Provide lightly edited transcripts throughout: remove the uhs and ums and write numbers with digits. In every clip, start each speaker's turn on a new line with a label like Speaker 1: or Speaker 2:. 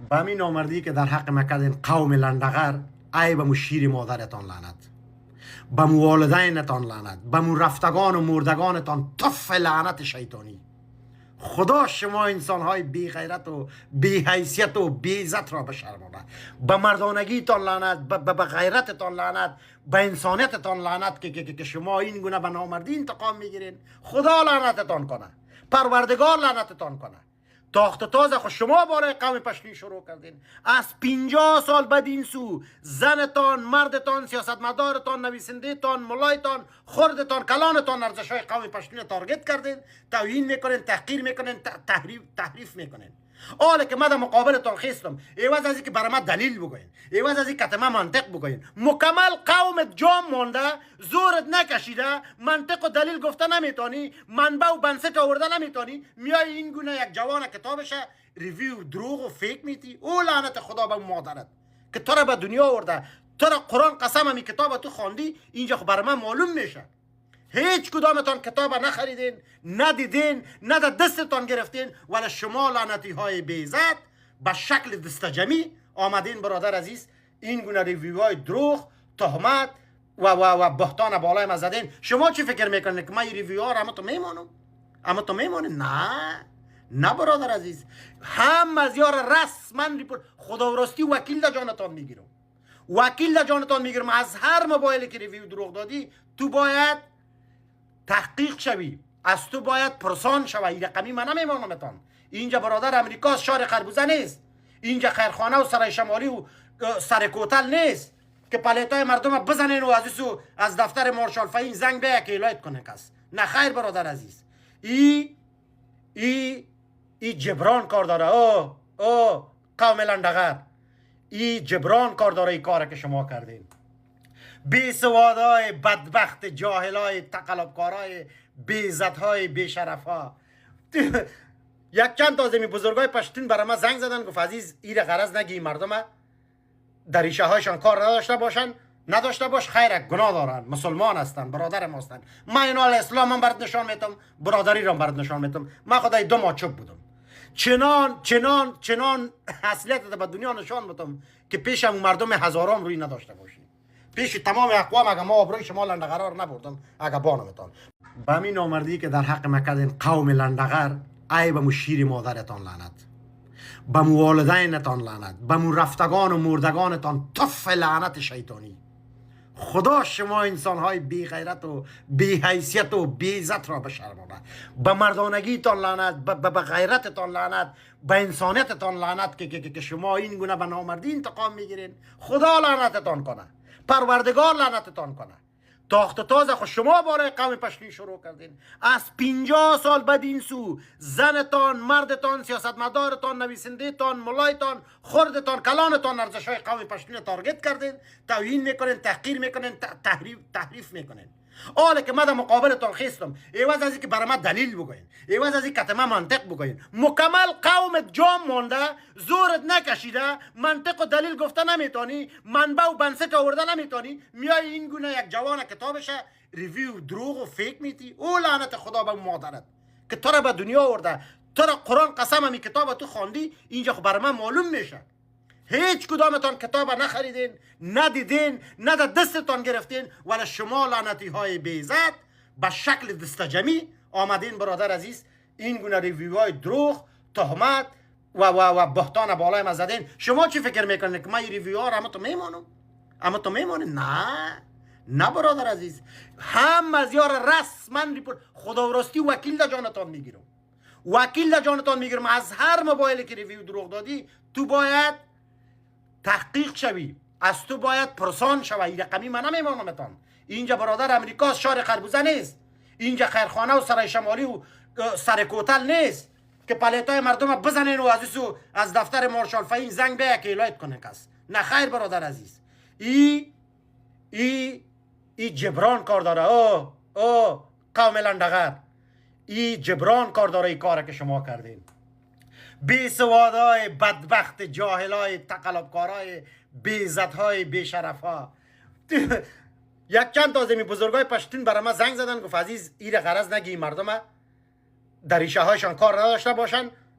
Speaker 1: به همین نامردی که در حق مکردین قوم لندغر، ای به مو شیر مادرتان لعنت، به مو والدینتان لعنت، به مو رفتگان و مردگانتان تف لعنت شیطانی. خدا شما انسانهای بی غیرت و بی حیثیت و بی عزت را بشرماند. به مردانگیتان لعنت، به غیرتتان لعنت، به انسانیتتان لعنت که شما این گونه به نامردی انتقام میگیرین. خدا لعنتتان کنه، پروردگار لعنتتان کنه. تاخت تازه خود شما برای قوم پشتین شروع کردین. از 50 سال بعد این سو زنتان، مردتان، سیاستمدارتان، نویسندهتان، ملایتان، خردتان، کلانتان ارزش‌های قوم پشتین تارگت کردین، توهین میکنین، تحقیر میکنین، تحریف میکنین. حالا که من در مقابلتان خستم، ایواز از اینکه برای من دلیل بگوین، ایواز از اینکه کتمه منطق بگوین، مکمل قومت جام مانده، زورت نکشیده، منطق و دلیل گفته نمیتونی، منبع و بنسٹ آورده نمیتونی، میای این گونه یک جوان کتابش ریویو دروغ و فیک میتی. او لعنت خدا به مادرت که تو را به دنیا آورده، تو را قرآن قسم همی کتاب تو خواندی. اینجا خب برای من معلوم میشه هیچ کدامتان کتاب نخریدین، ندیدین، نه در دستتان گرفتین، ولی شما لعنتی های بیزت به شکل دستجمی آمدین برادر عزیز این گونه ریویوهای دروغ، تهمت و بهتان بالای ما زدین. شما چی فکر میکنین که من این ریویوها را اما تو میمانم؟ اما تو میمانی؟ نه برادر عزیز، هم از یار رسما ریپورت خدا و راستی وکیل در جانتان میگیرم، وکیل در جانتان میگیرم. از هر موبایلی که ریویو دروغ دادی تو باید تحقیق شوی، از تو باید پرسان شوی. این رقمی من نمیمانمتان. اینجا برادر امریکا شار خربوزه نیست، اینجا خیرخانه و سرای شمالی و سر کوتل نیست که پلیتای مردم بزنین و از دفتر مارشال فهیم زنگ بیا که ایلایت کنه کس. نه خیر برادر عزیز، ای جبران کار داره. او قوم لندغر، ای جبران کار داره ای کاره که شما کردین. بی سوادای بدبخت، جاهلای تقلبکارای بیزتهای بیشرفها. یک چند تا زمی بزرگای پشتین برای ما زنگ زدن، گفت عزیز ایره غرض نگی مردم در ریشه هایشان کار نداشته باش، خیر گناه دارن، مسلمان هستن، برادر ما هستن. من اینا اسلام من برات نشان میتم، برادری را برات نشان میتم. من خدای 2 ماه چوب بودم، چنان اصلیت به دنیا نشان میتم که پیشم مردم هزاران روی نداشته باشی، پیش تمام اقوام اگه ما آبروی شما لندغرار نبردم اگه بانمتان. به همین نامردی که در حق مکردین قوم لندغر، ای به مو شیر مادرتان لعنت، به مو والدینتان لعنت، به مو رفتگان و مردگانتان تف لعنت شیطانی. خدا شما انسانهای بی غیرت و بی حیثیت و بی عزت را بشرماند. به مردانگیتان لعنت، به غیرتتان لعنت، به انسانیتتان لعنت که شما این گونه به نامردی انتقام میگیرین. خدا لعنتتان کنه، پروردگار لعنتتان کنه. تاخت تازه خود شما برای قوم پشتین شروع کردین. از 50 سال بعد این سو زنتان، مردتان، سیاستمدارتان، نویسندهتان، ملایتان، خردتان، کلانتان ارزش‌های قوم پشتین تارگت کردین، توهین میکنین، تحقیر میکنین، تحریف میکنین. حالا که من در مقابلتان خستم، ایواز از اینکه برای من دلیل بگوین، ایواز از اینکه کتمه منطق بگوین، مکمل قومت جام مانده، زورت نکشیده، منطق و دلیل گفته نمیتونی، منبع و بنسٹ آورده نمیتونی، میای این گونه یک جوان کتابش ریویو دروغ و فیک میتی. او لعنت خدا به مادرت که تو را به دنیا آورده، تو را قرآن قسم همی کتاب تو خواندی. اینجا خب برای من معلوم میشه هیچ کدامتان کتاب نخریدین، ندیدین، نه در دستتان گرفتین، ولی شما لعنتی های بیزت به شکل دستجمی آمدین برادر عزیز این گونه ریویوهای دروغ، تهمت و بهتان بالای ما زدین. شما چی فکر میکنین که من این ریویوها را اما تو میمانی؟ نه برادر عزیز، هم از یار رسما ریپورت خدا و راستی وکیل در جانتان میگیرم، وکیل در جانتان میگیرم. از هر موبایلی که ریویو دروغ دادی تو باید تحقیق شوی، از تو باید پرسان شوی. این رقمی من نمیمانمتان. اینجا برادر امریکا شار خربوزه نیست، اینجا خیرخانه و سرای شمالی و سر کوتل نیست که پلیتای مردم بزنین و از دفتر مارشال فهیم زنگ بیا که ایلایت کنه کس. نه خیر برادر عزیز، ای جبران کار داره. او قوم لندغر، ای جبران کار داره ای کاره که شما کردین. بی سوادای بدبخت، جاهلای تقلبکارای بیزتهای بیشرفها. یک چند تا زمی بزرگای پشتین برای ما زنگ زدن، گفت عزیز ایره غرض نگی مردم در ریشه هایشان کار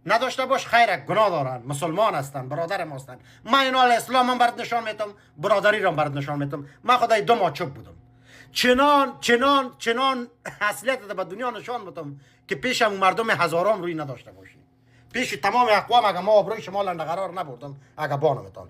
Speaker 1: نداشته باش خیره، گناه دارن، مسلمان هستن، برادر ما هستن. من اینا اسلام هم برات نشان میتم، برادری رو برات نشان میتم. من خدای 2 ماه چوب بودم، چنان اصلیت به دنیا نشان میتم که پیش مردم هزاران روی نداشته باشی. پیش تمام اقوام اگه ما آبروی شما لنده قرار نبردم اگه بانمتان.